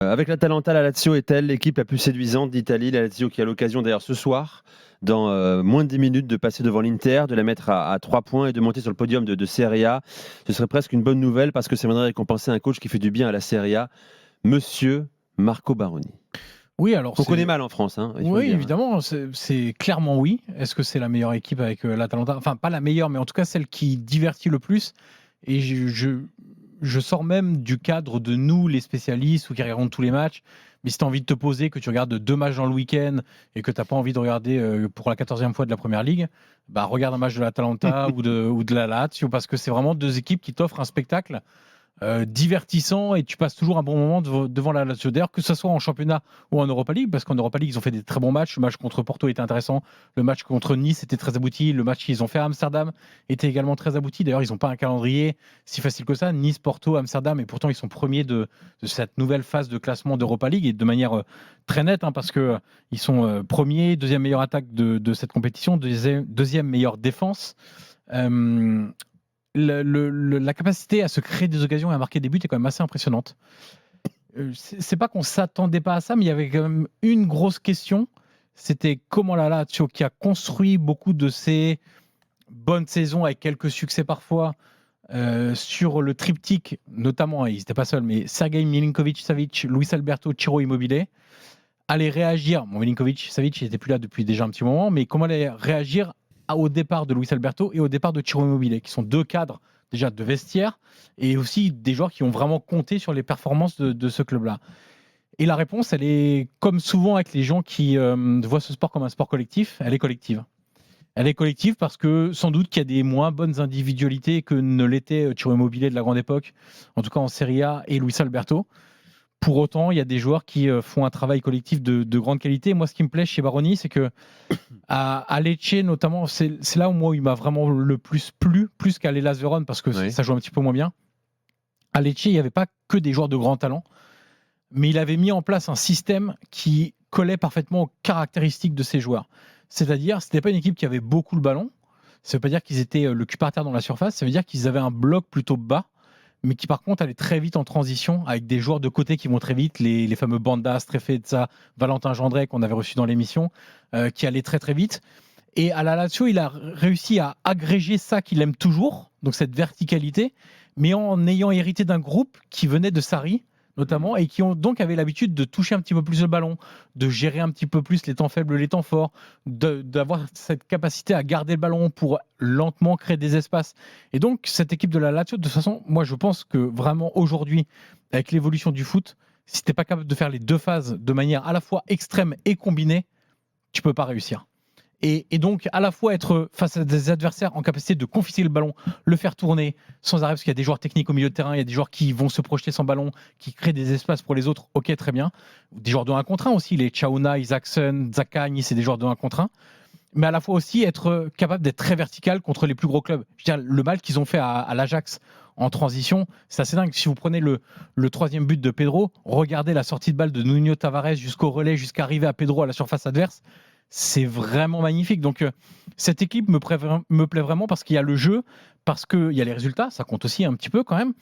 Avec l'Atalanta, la Lazio est-elle l'équipe la plus séduisante d'Italie? La Lazio qui a l'occasion d'ailleurs ce soir, dans moins de 10 minutes, de passer devant l'Inter, de la mettre à 3 points et de monter sur le podium de Serie A. Ce serait presque une bonne nouvelle parce que ça viendrait récompenser un coach qui fait du bien à la Serie A, Monsieur Marco Baroni. Oui, alors Qu'on connaît c'est. mal en France, il faut le Oui, dire. évidemment, c'est clairement oui. Est-ce que c'est la meilleure équipe avec l'Atalanta? Enfin, pas la meilleure, mais en tout cas celle qui divertit le plus. Et je sors même du cadre de nous, les spécialistes, ou qui regardons tous les matchs. Mais si tu as envie de te poser, que tu regardes 2 matchs dans le week-end et que tu n'as pas envie de regarder pour la 14e fois de la Première Ligue, bah, regarde un match de l'Atalanta ou de la Lazio, parce que c'est vraiment 2 équipes qui t'offrent un spectacle divertissant et tu passes toujours un bon moment devant la Lazio. D'ailleurs, que ce soit en championnat ou en Europa League, parce qu'en Europa League, ils ont fait des très bons matchs. Le match contre Porto était intéressant. Le match contre Nice était très abouti. Le match qu'ils ont fait à Amsterdam était également très abouti. D'ailleurs, ils n'ont pas un calendrier si facile que ça. Nice, Porto, Amsterdam, et pourtant, ils sont premiers de cette nouvelle phase de classement d'Europa League et de manière très nette, parce que ils sont premiers, deuxième meilleure attaque de cette compétition, deuxième meilleure défense. Euh, la capacité à se créer des occasions et à marquer des buts est quand même assez impressionnante. C'est pas qu'on s'attendait pas à ça, mais il y avait quand même une grosse question. C'était comment la Lazio, qui a construit beaucoup de ses bonnes saisons avec quelques succès parfois, sur le triptyque, notamment, ils n'étaient pas seuls, mais Sergei Milinkovic-Savic, Luis Alberto, Ciro Immobile, allait réagir. Bon, Milinkovic-Savic n'était plus là depuis déjà un petit moment, mais comment allait réagir au départ de Luis Alberto et au départ de Ciro Immobile, qui sont 2 cadres déjà de vestiaire et aussi des joueurs qui ont vraiment compté sur les performances de ce club-là. Et la réponse, elle est comme souvent avec les gens qui voient ce sport comme un sport collectif, elle est collective. Elle est collective parce que sans doute qu'il y a des moins bonnes individualités que ne l'était Ciro Immobile de la grande époque, en tout cas en Serie A, et Luis Alberto. Pour autant, il y a des joueurs qui font un travail collectif de grande qualité. Moi, ce qui me plaît chez Baroni, c'est que à Lecce, notamment, c'est là où moi il m'a vraiment le plus plu, plus qu'à l'Hellas Vérone, parce que Oui. ça joue un petit peu moins bien. À Lecce, il n'y avait pas que des joueurs de grand talent, mais il avait mis en place un système qui collait parfaitement aux caractéristiques de ces joueurs. C'est-à-dire, c'était pas une équipe qui avait beaucoup le ballon. Ça veut pas dire qu'ils étaient le cul par terre dans la surface. Ça veut dire qu'ils avaient un bloc plutôt bas, mais qui par contre allait très vite en transition avec des joueurs de côté qui vont très vite, les fameux Bandas, Trefezza, Valentin Gendret qu'on avait reçu dans l'émission, qui allaient très très vite. Et à la Lazio, il a réussi à agréger ça qu'il aime toujours, donc cette verticalité, mais en ayant hérité d'un groupe qui venait de Sarri, notamment, et qui ont donc avait l'habitude de toucher un petit peu plus le ballon, de gérer un petit peu plus les temps faibles, les temps forts, d'avoir cette capacité à garder le ballon pour lentement créer des espaces. Et donc, cette équipe de la Lazio, de toute façon, moi je pense que vraiment aujourd'hui, avec l'évolution du foot, si tu n'es pas capable de faire les 2 phases de manière à la fois extrême et combinée, tu peux pas réussir. Et donc, à la fois être face à des adversaires en capacité de confisquer le ballon, le faire tourner sans arrêt, parce qu'il y a des joueurs techniques au milieu de terrain, il y a des joueurs qui vont se projeter sans ballon, qui créent des espaces pour les autres, ok, très bien. Des joueurs de 1 contre 1 aussi, les Chauna, Isaacson, Zaccagni, c'est des joueurs de 1 contre 1. Mais à la fois aussi être capable d'être très vertical contre les plus gros clubs. Je veux dire, le mal qu'ils ont fait à l'Ajax en transition, c'est assez dingue. Si vous prenez le 3e but de Pedro, regardez la sortie de balle de Nuno Tavares jusqu'au relais, jusqu'à arriver à Pedro à la surface adverse. C'est vraiment magnifique. Donc, cette équipe me plaît vraiment parce qu'il y a le jeu, parce qu'il y a les résultats, ça compte aussi un petit peu quand même.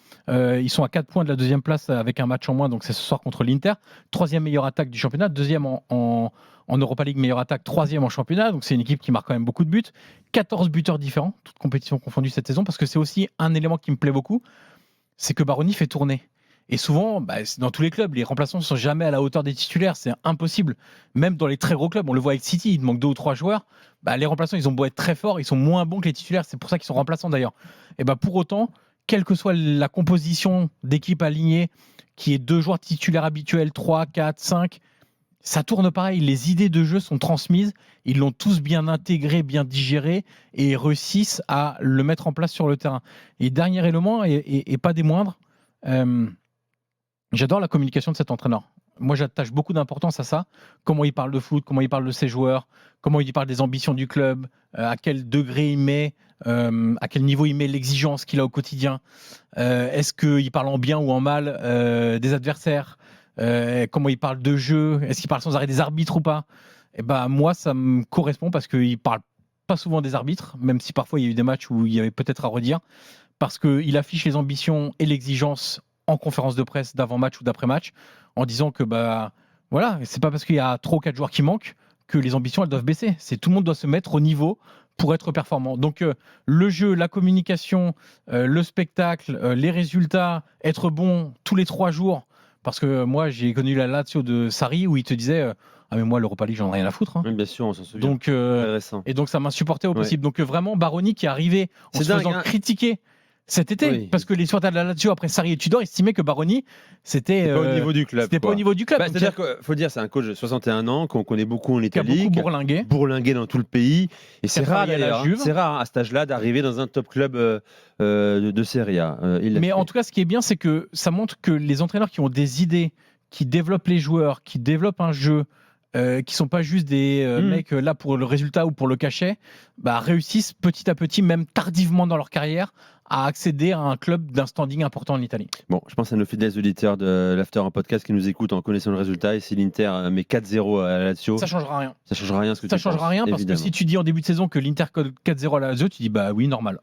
Ils sont à 4 points de la 2e place avec un match en moins, donc c'est ce soir contre l'Inter. 3e meilleure attaque du championnat, 2e en Europa League, meilleure attaque, 3e en championnat. Donc c'est une équipe qui marque quand même beaucoup de buts. 14 buteurs différents, toutes compétitions confondues cette saison, parce que c'est aussi un élément qui me plaît beaucoup, c'est que Baroni fait tourner. Et souvent, c'est dans tous les clubs, les remplaçants ne sont jamais à la hauteur des titulaires, c'est impossible. Même dans les très gros clubs, on le voit avec City, il manque 2 ou 3 joueurs. Les remplaçants, ils ont beau être très forts, ils sont moins bons que les titulaires, c'est pour ça qu'ils sont remplaçants d'ailleurs. Et pour autant, quelle que soit la composition d'équipe alignée, qui est 2 joueurs titulaires habituels, 3, 4, 5, ça tourne pareil. Les idées de jeu sont transmises, ils l'ont tous bien intégré, bien digéré et réussissent à le mettre en place sur le terrain. Et dernier élément, et pas des moindres, j'adore la communication de cet entraîneur. Moi, j'attache beaucoup d'importance à ça. Comment il parle de foot, comment il parle de ses joueurs, comment il parle des ambitions du club, à quel degré il met, à quel niveau il met l'exigence qu'il a au quotidien. Est-ce qu'il parle en bien ou en mal des adversaires, comment il parle de jeu, est-ce qu'il parle sans arrêt des arbitres ou pas. Moi, ça me correspond parce qu'il parle pas souvent des arbitres, même si parfois il y a eu des matchs où il y avait peut-être à redire, parce qu'il affiche les ambitions et l'exigence en conférence de presse d'avant-match ou d'après-match en disant que voilà, c'est pas parce qu'il y a 3 ou 4 joueurs qui manquent que les ambitions elles doivent baisser. C'est tout le monde doit se mettre au niveau pour être performant. Donc le jeu, la communication, le spectacle, les résultats, être bon tous les 3 jours. Parce que moi j'ai connu la Lazio de Sarri où il te disait ah mais moi l'Europa League j'en ai rien à foutre. Hein. Oui, bien sûr, on s'en souvient. Donc Intéressant. et donc ça m'insupportait au possible. Donc vraiment Baroni qui est arrivé en C'est se dingue, faisant hein. critiquer cet été, Oui. parce que les supporters de la Lazio après Sarri et Tudor estimaient que Baroni c'était Pas au niveau du club. c'était pas quoi. au niveau du club. Donc, C'est-à-dire qu'il faut dire, c'est un coach de 61 ans qu'on connaît beaucoup en qui a Italie, beaucoup bourlingué. bourlingué dans tout le pays. Et c'est Qui a rare travaillé à la d'ailleurs, Juve. c'est rare à cet âge-là d'arriver dans un top club de Serie A. Mais en tout cas, ce qui est bien, c'est que ça montre que les entraîneurs qui ont des idées, qui développent les joueurs, qui développent un jeu, qui sont pas juste des mecs là pour le résultat ou pour le cachet, réussissent petit à petit, même tardivement dans leur carrière, à accéder à un club d'un standing important en Italie. Bon, je pense à nos fidèles auditeurs de l'After en podcast qui nous écoutent en connaissant le résultat. Et si l'Inter met 4-0 à la Lazio, Ça changera rien. ça changera rien. Ce que Ça tu changera penses, rien parce évidemment. que si tu dis en début de saison que l'Inter colle 4-0 à la Lazio, tu dis bah oui, normal.